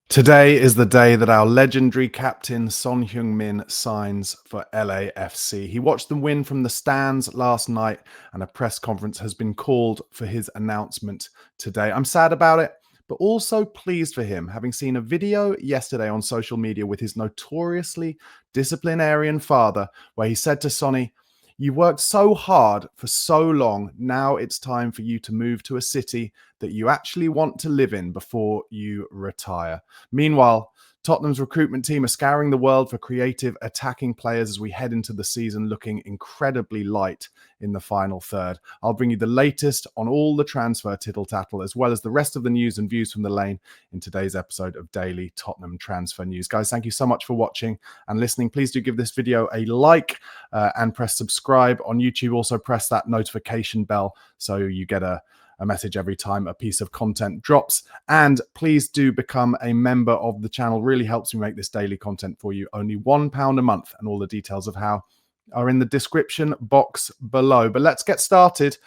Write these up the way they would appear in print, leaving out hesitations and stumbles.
Today is the day that our legendary captain Son Heung-Min signs for LAFC. He watched them win from the stands last night, and a press conference has been called for his announcement today. I'm sad about it, but also pleased for him, having seen a video yesterday on social media with his notoriously disciplinarian father, where he said to Sonny, "You worked so hard for so long. Now it's time for you to move to a city that you actually want to live in before you retire." Meanwhile, Tottenham's recruitment team are scouring the world for creative attacking players as we head into the season looking incredibly light in the final third. I'll bring you the latest on all the transfer tittle-tattle, as well as the rest of the news and views from the lane in today's episode of Daily Tottenham Transfer News. Guys, thank you so much for watching and listening. Please do give this video a like and press subscribe on YouTube. Also press that notification bell so you get a message every time a piece of content drops. And please do become a member of the channel. Really helps me make this daily content for you. Only £1 a month, and all the details of how are in the description box below. But let's get started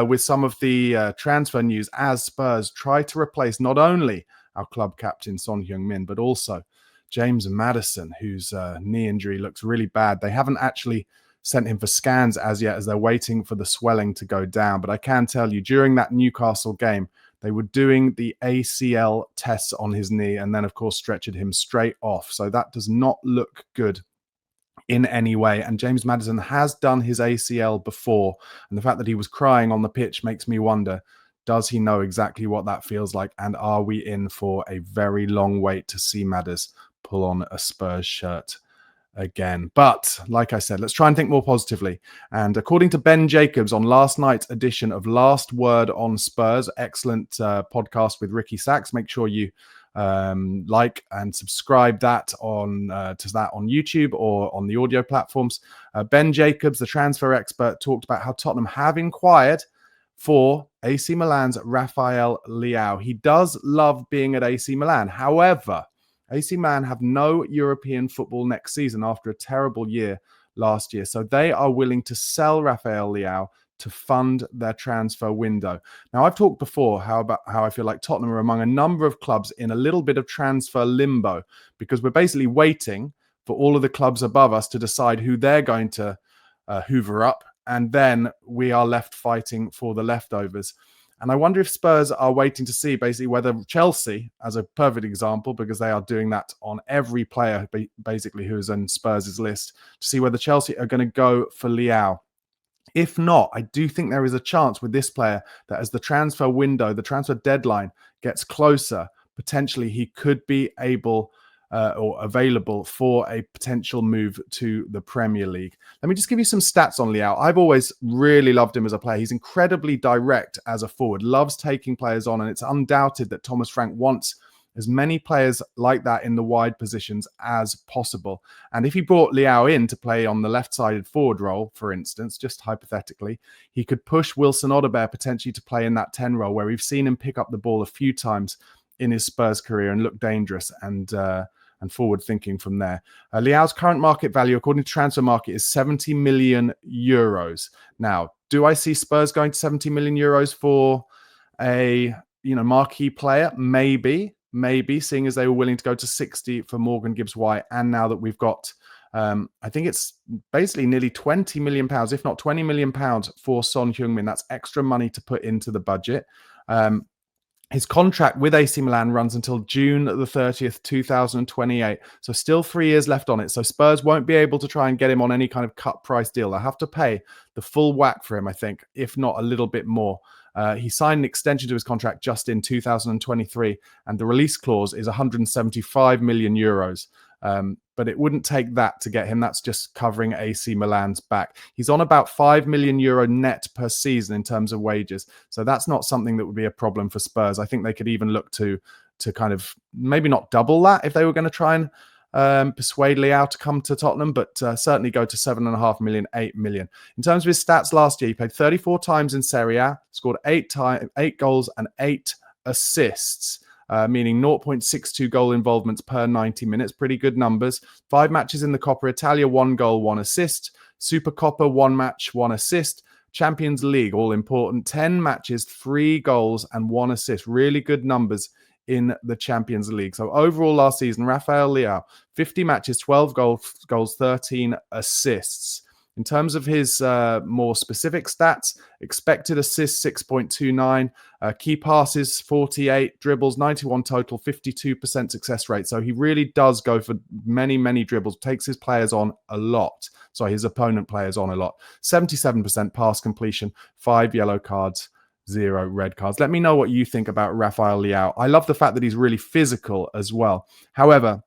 with some of the transfer news as Spurs try to replace not only our club captain Son Heung-Min, but also James Maddison, whose knee injury looks really bad. They haven't actually sent him for scans as yet, as they're waiting for the swelling to go down. But I can tell you, during that Newcastle game, they were doing the ACL tests on his knee and then, of course, stretchered him straight off. So that does not look good in any way. And James Maddison has done his ACL before. And the fact that he was crying on the pitch makes me wonder, does he know exactly what that feels like? And are we in for a very long wait to see Maddis pull on a Spurs shirt again? But like I said, let's try and think more positively. And according to Ben Jacobs on last night's edition of Last Word on Spurs, excellent podcast with Ricky Sachs, make sure you like and subscribe that on to that on YouTube or on the audio platforms. Ben Jacobs, the transfer expert, talked about how Tottenham have inquired for AC Milan's Raphael Leao. He does love being at AC Milan. However, AC Milan have no European football next season after a terrible year last year. So they are willing to sell Raphael Leao to fund their transfer window. Now, I've talked before how I feel like Tottenham are among a number of clubs in a little bit of transfer limbo, because we're basically waiting for all of the clubs above us to decide who they're going to hoover up. And then we are left fighting for the leftovers. And I wonder if Spurs are waiting to see basically whether Chelsea, as a perfect example, because they are doing that on every player basically who is on Spurs' list, to see whether Chelsea are going to go for Leao. If not, I do think there is a chance with this player that as the transfer window, the transfer deadline gets closer, potentially he could be able or available for a potential move to the Premier League. Let me just give you some stats on Leao. I've always really loved him as a player. He's incredibly direct as a forward, loves taking players on, and it's undoubted that Thomas Frank wants as many players like that in the wide positions as possible. And if he brought Leao in to play on the left-sided forward role, for instance, just hypothetically, he could push Wilson Odobert potentially to play in that 10 role, where we've seen him pick up the ball a few times in his Spurs career and look dangerous and forward thinking from there. Leao's current market value, according to Transfer Market, is 70 million euros. Now, do I see Spurs going to 70 million euros for a marquee player? Maybe, seeing as they were willing to go to 60 for Morgan Gibbs-White. And now that we've got, I think it's basically nearly 20 million pounds, if not 20 million pounds for Son Heung-Min. That's extra money to put into the budget. His contract with AC Milan runs until June the 30th, 2028. So still 3 years left on it. So Spurs won't be able to try and get him on any kind of cut price deal. They'll have to pay the full whack for him, I think, if not a little bit more. He signed an extension to his contract just in 2023, and the release clause is 175 million euros. But it wouldn't take that to get him. That's just covering AC Milan's back. He's on about 5 million euro net per season in terms of wages. So that's not something that would be a problem for Spurs. I think they could even look to kind of maybe not double that if they were going to try and persuade Leao to come to Tottenham, but certainly go to 7.5 million, 8 million. In terms of his stats last year, he played 34 times in Serie A, scored 8 goals and 8 assists. Meaning 0.62 goal involvements per 90 minutes. Pretty good numbers. 5 matches in the Coppa Italia, 1 goal, 1 assist. Super Coppa, 1 match, 1 assist. Champions League, all important. 10 matches, 3 goals and 1 assist. Really good numbers in the Champions League. So overall last season, Raphael Leao, 50 matches, 12 goals, 13 assists. In terms of his more specific stats, expected assists 6.29, key passes 48, dribbles 91 total, 52% success rate. So he really does go for many, many dribbles, takes his players on a lot. Sorry, his opponent players on a lot. 77% pass completion, 5 yellow cards, 0 red cards. Let me know what you think about Raphael Leao. I love the fact that he's really physical as well. However,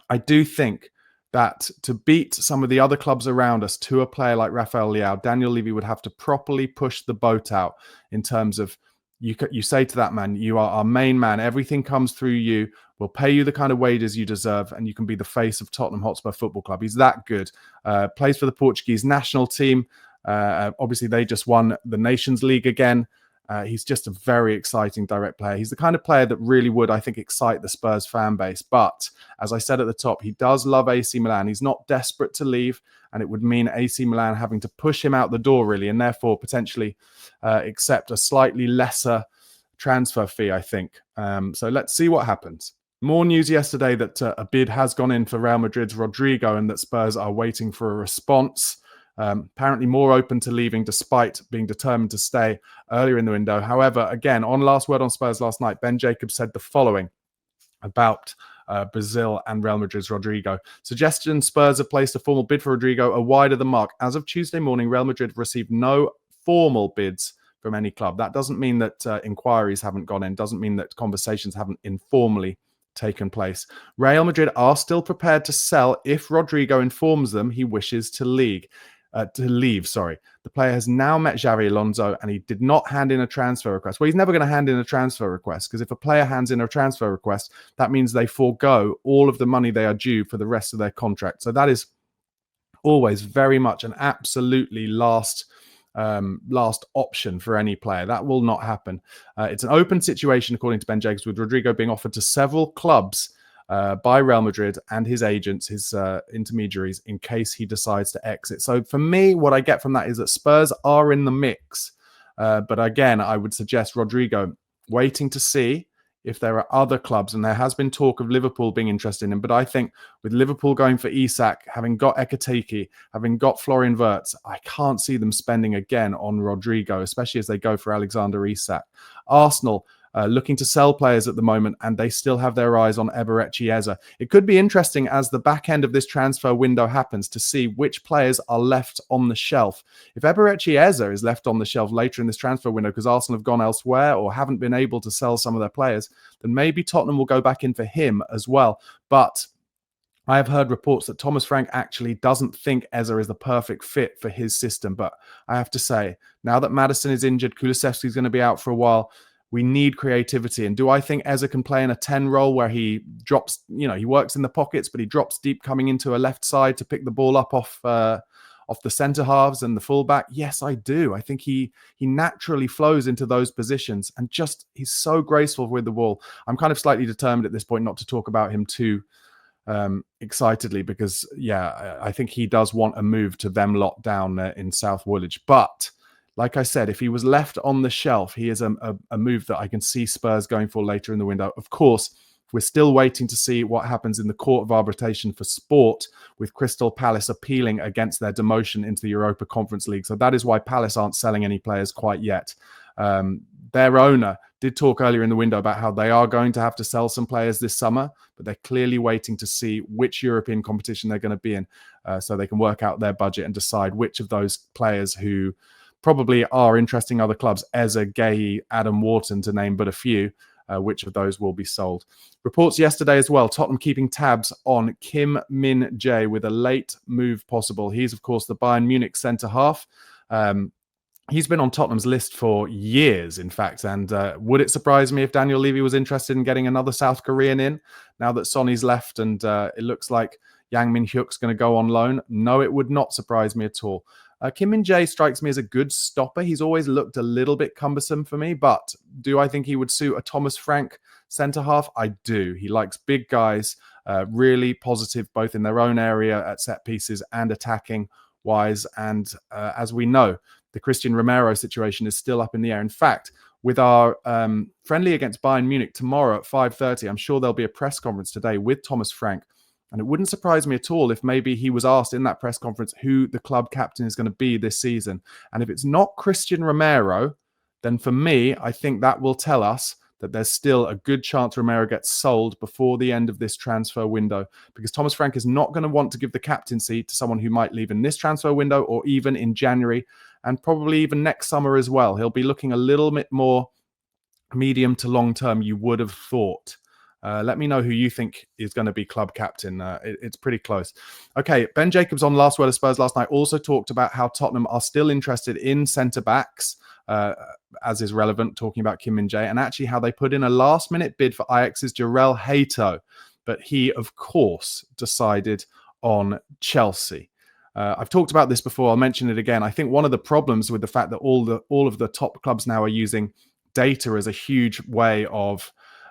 I do think that to beat some of the other clubs around us to a player like Raphael Leao, Daniel Levy would have to properly push the boat out in terms of you say to that man, you are our main man. Everything comes through you. We'll pay you the kind of wages you deserve, and you can be the face of Tottenham Hotspur Football Club. He's that good. Plays for the Portuguese national team. Obviously, they just won the Nations League again. He's just a very exciting direct player. He's the kind of player that really would, I think, excite the Spurs fan base. But as I said at the top, he does love AC Milan. He's not desperate to leave, and it would mean AC Milan having to push him out the door, really, and therefore potentially accept a slightly lesser transfer fee, I think. So let's see what happens. More news yesterday that a bid has gone in for Real Madrid's Rodrygo and that Spurs are waiting for a response. Apparently more open to leaving despite being determined to stay earlier in the window. However, again, on Last Word on Spurs last night, Ben Jacobs said the following about Brazil and Real Madrid's Rodrygo. Suggestion Spurs have placed a formal bid for Rodrygo are wide of the mark. As of Tuesday morning, Real Madrid received no formal bids from any club. That doesn't mean that inquiries haven't gone in, doesn't mean that conversations haven't informally taken place. Real Madrid are still prepared to sell if Rodrygo informs them he wishes to leave. The player has now met Xavi Alonso and he did not hand in a transfer request. Well, he's never going to hand in a transfer request because if a player hands in a transfer request, that means they forego all of the money they are due for the rest of their contract. So that is always very much an absolutely last option for any player. That will not happen. It's an open situation, according to Ben Jacobs, with Rodrygo being offered to several clubs by Real Madrid and his agents, his intermediaries, in case he decides to exit. So for me, what I get from that is that Spurs are in the mix. But again, I would suggest Rodrygo waiting to see if there are other clubs. And there has been talk of Liverpool being interested in him. But I think with Liverpool going for Isak, having got Ekitike, having got Florian Wirtz, I can't see them spending again on Rodrygo, especially as they go for Alexander Isak. Arsenal looking to sell players at the moment, and they still have their eyes on Eberechi Eze. It could be interesting as the back end of this transfer window happens to see which players are left on the shelf. If Eberechi Eze is left on the shelf later in this transfer window because Arsenal have gone elsewhere or haven't been able to sell some of their players, then maybe Tottenham will go back in for him as well. But I have heard reports that Thomas Frank actually doesn't think Eze is the perfect fit for his system. But I have to say, now that Maddison is injured, Kulusevski is going to be out for a while, we need creativity. And do I think Eze can play in a 10 role where he drops, he works in the pockets, but he drops deep coming into a left side to pick the ball up off the centre halves and the fullback? Yes, I do. I think he naturally flows into those positions and he's so graceful with the ball. I'm kind of slightly determined at this point not to talk about him too excitedly because, I think he does want a move to them lot down in South Woolwich. But like I said, if he was left on the shelf, he is a move that I can see Spurs going for later in the window. Of course, we're still waiting to see what happens in the Court of Arbitration for Sport with Crystal Palace appealing against their demotion into the Europa Conference League. So that is why Palace aren't selling any players quite yet. Their owner did talk earlier in the window about how they are going to have to sell some players this summer, but they're clearly waiting to see which European competition they're going to be in so they can work out their budget and decide which of those players who probably are interesting other clubs, Eze, Gay, Adam Wharton, to name but a few, which of those will be sold. Reports yesterday as well, Tottenham keeping tabs on Kim Min-jae with a late move possible. He's, of course, the Bayern Munich centre-half. He's been on Tottenham's list for years, in fact, and would it surprise me if Daniel Levy was interested in getting another South Korean in now that Sonny's left and it looks like Yang Min-hyuk's going to go on loan? No, it would not surprise me at all. Kim Min-jae strikes me as a good stopper. He's always looked a little bit cumbersome for me, but do I think he would suit a Thomas Frank centre-half? I do. He likes big guys, really positive both in their own area at set pieces and attacking-wise. And as we know, the Christian Romero situation is still up in the air. In fact, with our friendly against Bayern Munich tomorrow at 5:30. I'm sure there'll be a press conference today with Thomas Frank. And it wouldn't surprise me at all if maybe he was asked in that press conference who the club captain is going to be this season. And if it's not Christian Romero, then for me, I think that will tell us that there's still a good chance Romero gets sold before the end of this transfer window, because Thomas Frank is not going to want to give the captaincy to someone who might leave in this transfer window or even in January and probably even next summer as well. He'll be looking a little bit more medium to long term, you would have thought. Let me know who you think is going to be club captain. It's pretty close. Okay, Ben Jacobs on Last Word of Spurs last night also talked about how Tottenham are still interested in centre-backs, as is relevant, talking about Kim Min-jae, and actually how they put in a last-minute bid for Ajax's Jarell Hato. But he, of course, decided on Chelsea. I've talked about this before. I'll mention it again. I think one of the problems with the fact that all of the top clubs now are using data as a huge way of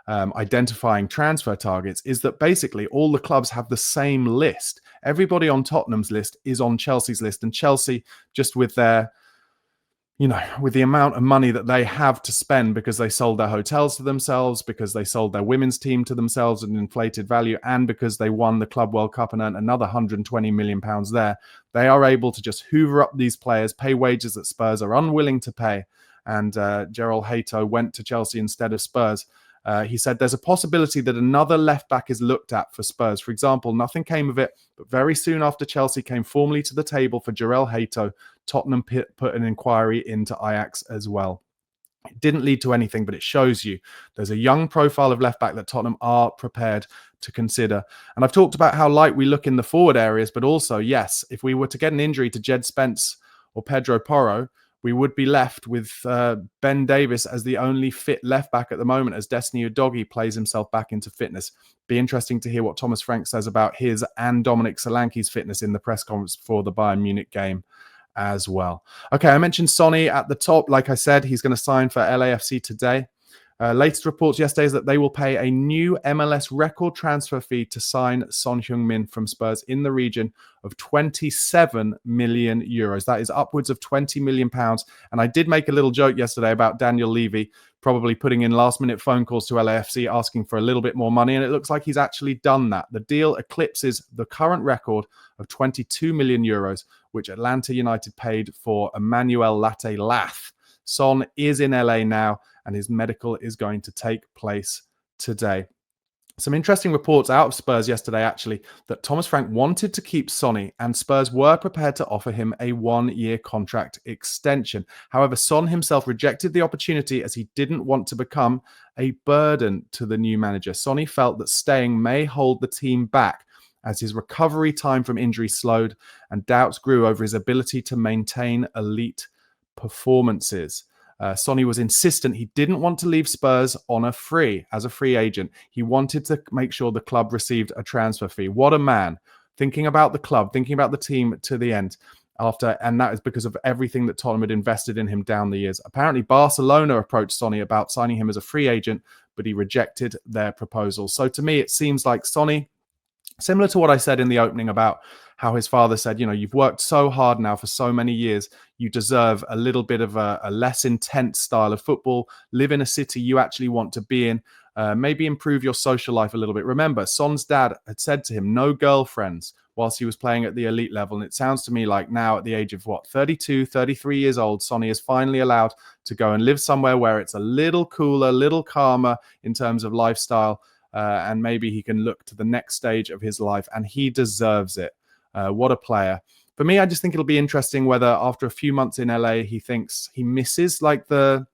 identifying transfer targets is that basically all the clubs have the same list. Everybody on Tottenham's list is on Chelsea's list, and Chelsea, just with their, with the amount of money that they have to spend because they sold their hotels to themselves, because they sold their women's team to themselves at an inflated value, and because they won the Club World Cup and earned another £120 million there, they are able to just hoover up these players, pay wages that Spurs are unwilling to pay. And Jarell Hato went to Chelsea instead of Spurs. He said there's a possibility that another left back is looked at for Spurs. For example, nothing came of it, but very soon after Chelsea came formally to the table for Jarell Hato, Tottenham put an inquiry into Ajax as well. It didn't lead to anything, but it shows you there's a young profile of left back that Tottenham are prepared to consider. And I've talked about how light we look in the forward areas, but also, yes, if we were to get an injury to Jed Spence or Pedro Porro, we would be left with Ben Davies as the only fit left back at the moment as Destiny Udogie plays himself back into fitness. Be interesting to hear what Thomas Frank says about his and Dominic Solanke's fitness in the press conference for the Bayern Munich game as well. Okay, I mentioned Sonny at the top. Like I said, he's going to sign for LAFC today. Latest reports yesterday is that they will pay a new MLS record transfer fee to sign Son Heung-Min from Spurs in the region of 27 million euros. That is upwards of 20 million pounds. And I did make a little joke yesterday about Daniel Levy probably putting in last-minute phone calls to LAFC asking for a little bit more money, and it looks like he's actually done that. The deal eclipses the current record of 22 million euros, which Atlanta United paid for Emmanuel Latte Lath. Son is in LA now, and his medical is going to take place today. Some interesting reports out of Spurs yesterday, actually, that Thomas Frank wanted to keep Sonny, and Spurs were prepared to offer him a one-year contract extension. However, Son himself rejected the opportunity as he didn't want to become a burden to the new manager. Sonny felt that staying may hold the team back as his recovery time from injury slowed and doubts grew over his ability to maintain elite performances. Sonny was insistent he didn't want to leave Spurs on a free as a free agent. He wanted to make sure the club received a transfer fee. What a man, thinking about the club, thinking about the team to the end. And that is because of everything that Tottenham had invested in him down the years. Apparently, Barcelona approached Sonny about signing him as a free agent, but he rejected their proposal. So to me, it seems like Sonny, similar to what I said in the opening about how his father said, you've worked so hard now for so many years, you deserve a little bit of a less intense style of football, live in a city you actually want to be in, maybe improve your social life a little bit. Remember, Son's dad had said to him, no girlfriends whilst he was playing at the elite level. And it sounds to me like now at the age of 32, 33 years old, Sonny is finally allowed to go and live somewhere where it's a little cooler, a little calmer in terms of lifestyle. And maybe he can look to the next stage of his life, and he deserves it. What a player. For me, I just think it'll be interesting whether after a few months in LA, he thinks he misses like the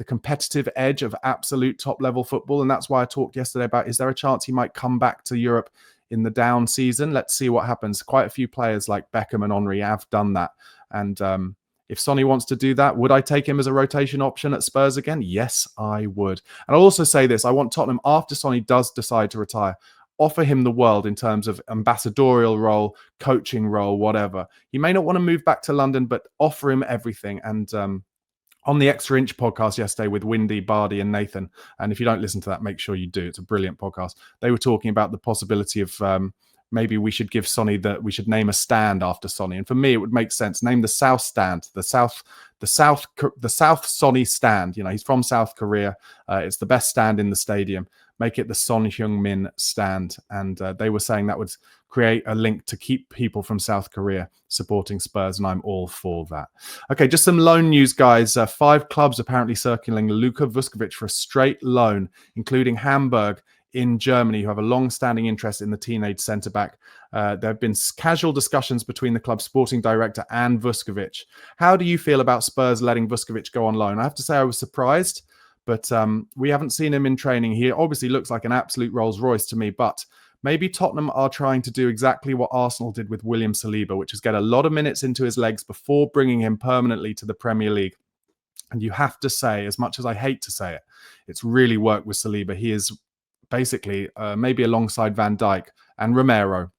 competitive edge of absolute top level football. And that's why I talked yesterday about, is there a chance he might come back to Europe in the down season? Let's see what happens. Quite a few players like Beckham and Henry have done that. And if Sonny wants to do that, would I take him as a rotation option at Spurs again? Yes, I would. And I'll also say this. I want Tottenham, after Sonny does decide to retire, offer him the world in terms of ambassadorial role, coaching role, whatever. He may not want to move back to London, but offer him everything. And on the Extra Inch podcast yesterday with Windy, Bardi and Nathan, and if you don't listen to that, make sure you do. It's a brilliant podcast. They were talking about the possibility of maybe we should give Sonny we should name a stand after Sonny. And for me, it would make sense. Name the South Stand, the South Sonny Stand. He's from South Korea. It's the best stand in the stadium. Make it the Son Heung-Min stand. And they were saying that would create a link to keep people from South Korea supporting Spurs, and I'm all for that. Okay, just some loan news, guys. 5 clubs apparently circling Luka Vuskovic for a straight loan, including Hamburg in Germany, who have a long-standing interest in the teenage centre-back. There have been casual discussions between the club's sporting director and Vuskovic. How do you feel about Spurs letting Vuskovic go on loan? I have to say I was surprised, but we haven't seen him in training. He obviously looks like an absolute Rolls Royce to me, but maybe Tottenham are trying to do exactly what Arsenal did with William Saliba, which is get a lot of minutes into his legs before bringing him permanently to the Premier League. And you have to say, as much as I hate to say it, it's really worked with Saliba. He is basically, maybe alongside Van Dijk and Romero,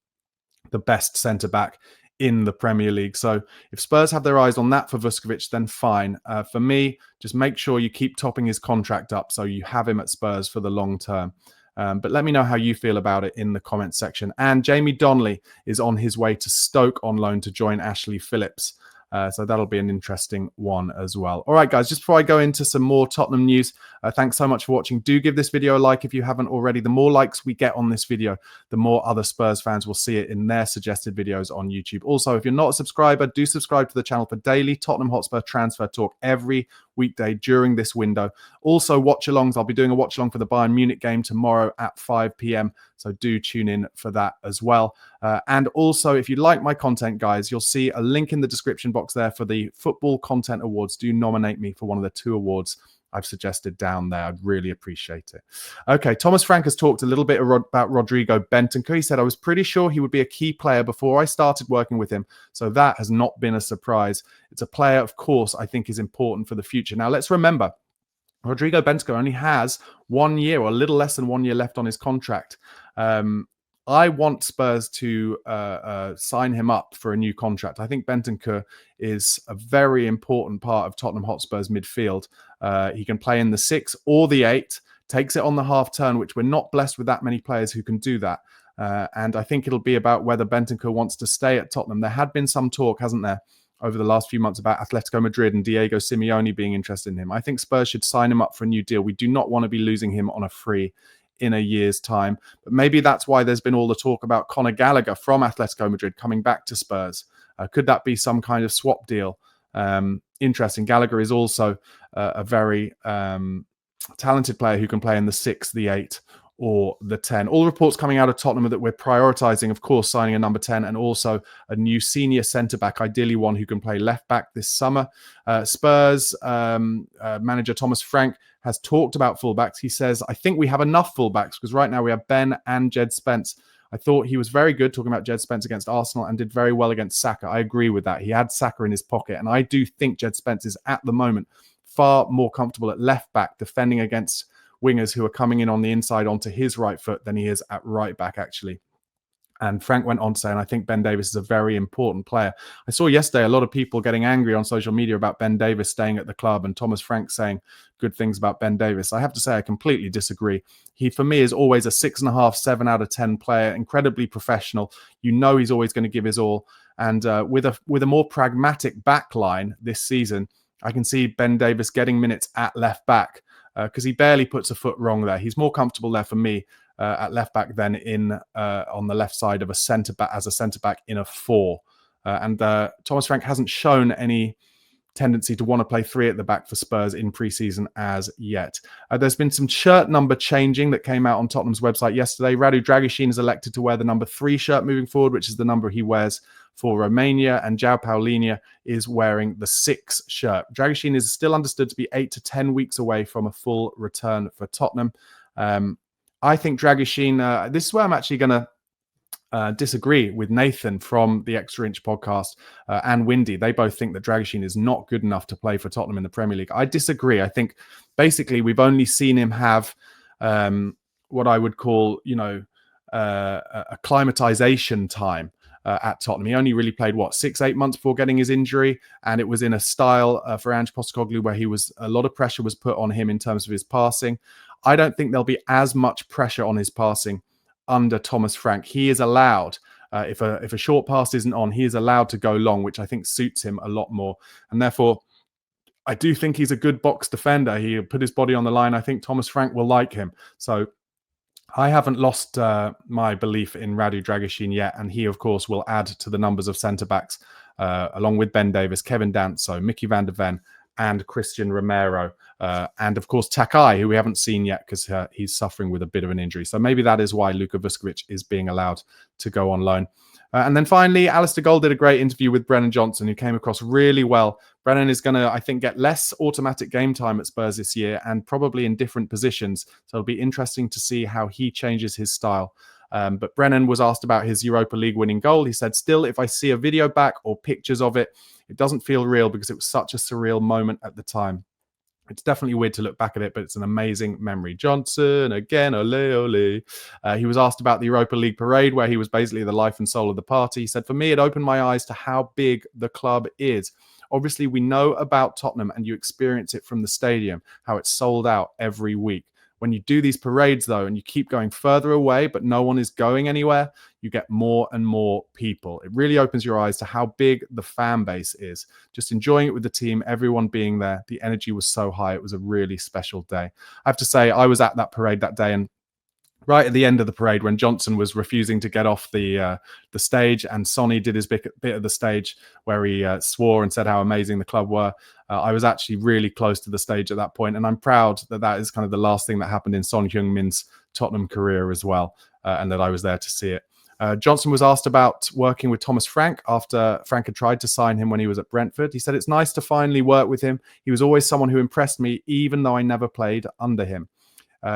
the best centre-back in the Premier League. So if Spurs have their eyes on that for Vuskovic, then fine. For me, just make sure you keep topping his contract up so you have him at Spurs for the long term. But let me know how you feel about it in the comments section. And Jamie Donnelly is on his way to Stoke on loan to join Ashley Phillips. So that'll be an interesting one as well. All right, guys, just before I go into some more Tottenham news, thanks so much for watching. Do give this video a like if you haven't already. The more likes we get on this video, the more other Spurs fans will see it in their suggested videos on YouTube. Also, if you're not a subscriber, do subscribe to the channel for daily Tottenham Hotspur transfer talk every weekday during this window. Also, watch-alongs. I'll be doing a watch-along for the Bayern Munich game tomorrow at 5 p.m. So do tune in for that as well. And also, if you like my content, guys, you'll see a link in the description box there for the Football Content Awards. Do nominate me for one of the 2 awards I've suggested down there. I'd really appreciate it. Okay, Thomas Frank has talked a little bit about Rodrygo Bentancur. He said, I was pretty sure he would be a key player before I started working with him. So that has not been a surprise. It's a player, of course, I think is important for the future. Now, let's remember, Rodrygo Bentancur only has 1 year or a little less than 1 year left on his contract. I want Spurs to sign him up for a new contract. I think Bentancur is a very important part of Tottenham Hotspur's midfield. He can play in the 6 or the 8, takes it on the half turn, which we're not blessed with that many players who can do that. And I think it'll be about whether Bentancur wants to stay at Tottenham. There had been some talk, hasn't there, over the last few months about Atletico Madrid and Diego Simeone being interested in him. I think Spurs should sign him up for a new deal. We do not want to be losing him on a free in a year's time. But maybe that's why there's been all the talk about Conor Gallagher from Atletico Madrid coming back to Spurs. Could that be some kind of swap deal? Interesting. Gallagher is also a very talented player who can play in the 6, the 8, or the 10. All reports coming out of Tottenham are that we're prioritising, of course, signing a number 10 and also a new senior centre-back, ideally one who can play left-back this summer. Spurs manager Thomas Frank has talked about fullbacks. He says, I think we have enough fullbacks because right now we have Ben and Jed Spence. I thought he was very good talking about Jed Spence against Arsenal and did very well against Saka. I agree with that. He had Saka in his pocket, and I do think Jed Spence is at the moment far more comfortable at left-back defending against wingers who are coming in on the inside onto his right foot than he is at right back, actually. And Frank went on to say, and I think Ben Davies is a very important player. I saw yesterday a lot of people getting angry on social media about Ben Davies staying at the club and Thomas Frank saying good things about Ben Davies. I have to say I completely disagree. He, for me, is always a 6.5, 7 out of 10 player, incredibly professional. You know he's always going to give his all. And with a more pragmatic back line this season, I can see Ben Davies getting minutes at left back because he barely puts a foot wrong there. He's more comfortable there for me at left back than in on the left side of a centre back as a centre back in a 4. And Thomas Frank hasn't shown any tendency to want to play 3 at the back for Spurs in pre-season as yet. There's been some shirt number changing that came out on Tottenham's website yesterday. Radu Dragusin is elected to wear the number 3 shirt moving forward, which is the number he wears for Romania, and João Paulinho is wearing the 6 shirt. Dragusin is still understood to be 8 to 10 weeks away from a full return for Tottenham. I think Dragusin, this is where I'm actually going to disagree with Nathan from the Extra Inch podcast and Windy. They both think that Dragusin is not good enough to play for Tottenham in the Premier League. I disagree. I think basically we've only seen him have what I would call, acclimatization time at Tottenham. He only really played, 6-8 months before getting his injury, and it was in a style for Ange Postecoglou where a lot of pressure was put on him in terms of his passing. I don't think there'll be as much pressure on his passing under Thomas Frank. He is allowed, if a short pass isn't on, he is allowed to go long, which I think suits him a lot more. And therefore, I do think he's a good box defender. He put his body on the line. I think Thomas Frank will like him. So I haven't lost my belief in Radu Dragusin yet, and he, of course, will add to the numbers of centre-backs, along with Ben Davis, Kevin Danso, Mickey van der Ven, and Christian Romero, and, of course, Takai, who we haven't seen yet because he's suffering with a bit of an injury. So maybe that is why Luka Vuskovic is being allowed to go on loan. And then finally, Alistair Gold did a great interview with Brennan Johnson, who came across really well. Brennan is going to, I think, get less automatic game time at Spurs this year and probably in different positions. So it'll be interesting to see how he changes his style. But Brennan was asked about his Europa League winning goal. He said, still, if I see a video back or pictures of it, it doesn't feel real because it was such a surreal moment at the time. It's definitely weird to look back at it, but it's an amazing memory. Johnson, again, ole, ole. He was asked about the Europa League parade, where he was basically the life and soul of the party. He said, for me, it opened my eyes to how big the club is. Obviously, we know about Tottenham, and you experience it from the stadium, how it's sold out every week. When you do these parades, though, and you keep going further away, but no one is going anywhere, you get more and more people. It really opens your eyes to how big the fan base is. Just enjoying it with the team, everyone being there. The energy was so high. It was a really special day. I have to say, I was at that parade that day, and right at the end of the parade, when Johnson was refusing to get off the stage, and Sonny did his bit of the stage where he swore and said how amazing the club were, I was actually really close to the stage at that point, and I'm proud that that is kind of the last thing that happened in Son Heung-Min's Tottenham career as well, and that I was there to see it. Johnson was asked about working with Thomas Frank after Frank had tried to sign him when he was at Brentford. He said, it's nice to finally work with him. He was always someone who impressed me, even though I never played under him.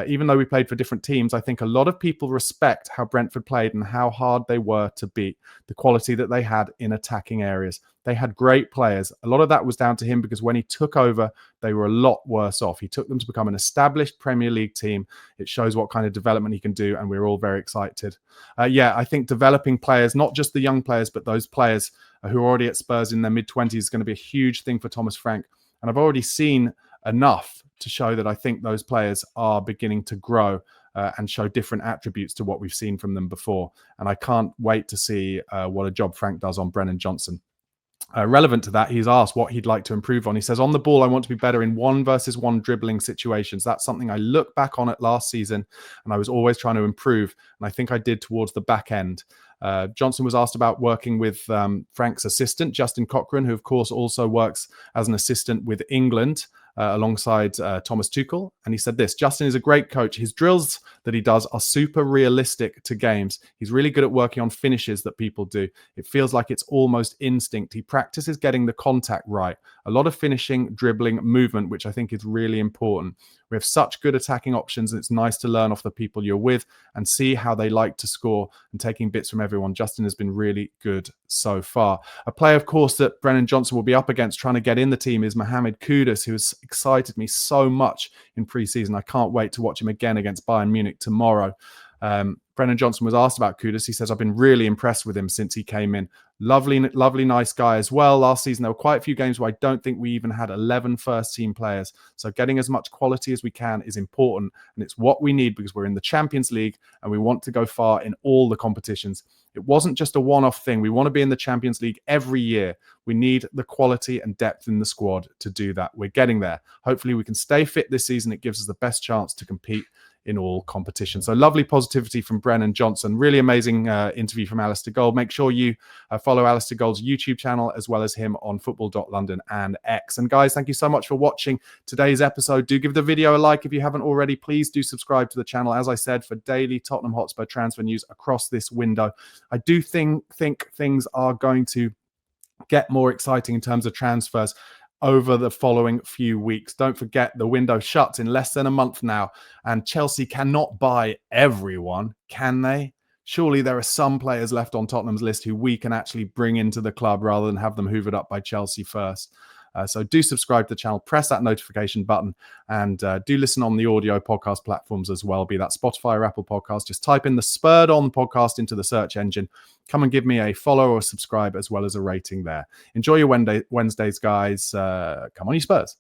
Even though we played for different teams, I think a lot of people respect how Brentford played and how hard they were to beat, the quality that they had in attacking areas. They had great players. A lot of that was down to him because when he took over, they were a lot worse off. He took them to become an established Premier League team. It shows what kind of development he can do, and we're all very excited. I think developing players, not just the young players, but those players who are already at Spurs in their mid-20s is going to be a huge thing for Thomas Frank. And I've already seen enough to show that I think those players are beginning to grow and show different attributes to what we've seen from them before. And I can't wait to see what a job Frank does on Brennan Johnson. Relevant to that, he's asked what he'd like to improve on. He says, on the ball, I want to be better in 1-versus-1 dribbling situations. That's something I look back on at last season, and I was always trying to improve. And I think I did towards the back end. Johnson was asked about working with Frank's assistant, Justin Cochran, who, of course, also works as an assistant with England alongside Thomas Tuchel. And he said this, Justin is a great coach. His drills that he does are super realistic to games. He's really good at working on finishes that people do. It feels like it's almost instinct. He practices getting the contact right. A lot of finishing, dribbling, movement, which I think is really important. We have such good attacking options, and it's nice to learn off the people you're with and see how they like to score, and taking bits from everyone. Justin has been really good so far. A player, of course, that Brennan Johnson will be up against trying to get in the team is Mohamed Kudus, who has excited me so much in pre-season. I can't wait to watch him again against Bayern Munich tomorrow. Brennan Johnson was asked about Kudus. He says, I've been really impressed with him since he came in. Lovely, nice guy as well. Last season, there were quite a few games where I don't think we even had 11 first-team players. So getting as much quality as we can is important, and it's what we need because we're in the Champions League and we want to go far in all the competitions. It wasn't just a one-off thing. We want to be in the Champions League every year. We need the quality and depth in the squad to do that. We're getting there. Hopefully, we can stay fit this season. It gives us the best chance to compete in all competitions. So lovely positivity from Brennan Johnson. Really amazing interview from Alistair Gold. Make sure you follow Alistair Gold's YouTube channel as well as him on football.london and X. And guys, thank you so much for watching today's episode. Do give the video a like if you haven't already. Please do subscribe to the channel, as I said, for daily Tottenham Hotspur transfer news across this window. I do think things are going to get more exciting in terms of transfers over the following few weeks. Don't forget, the window shuts in less than a month now, and Chelsea cannot buy everyone, can they? Surely there are some players left on Tottenham's list who we can actually bring into the club rather than have them hoovered up by Chelsea first. So do subscribe to the channel, press that notification button, and do listen on the audio podcast platforms as well, be that Spotify or Apple Podcast. Just type in the Spurred On podcast into the search engine. Come and give me a follow or subscribe as well as a rating there. Enjoy your Wednesdays, guys. Come on, you Spurs.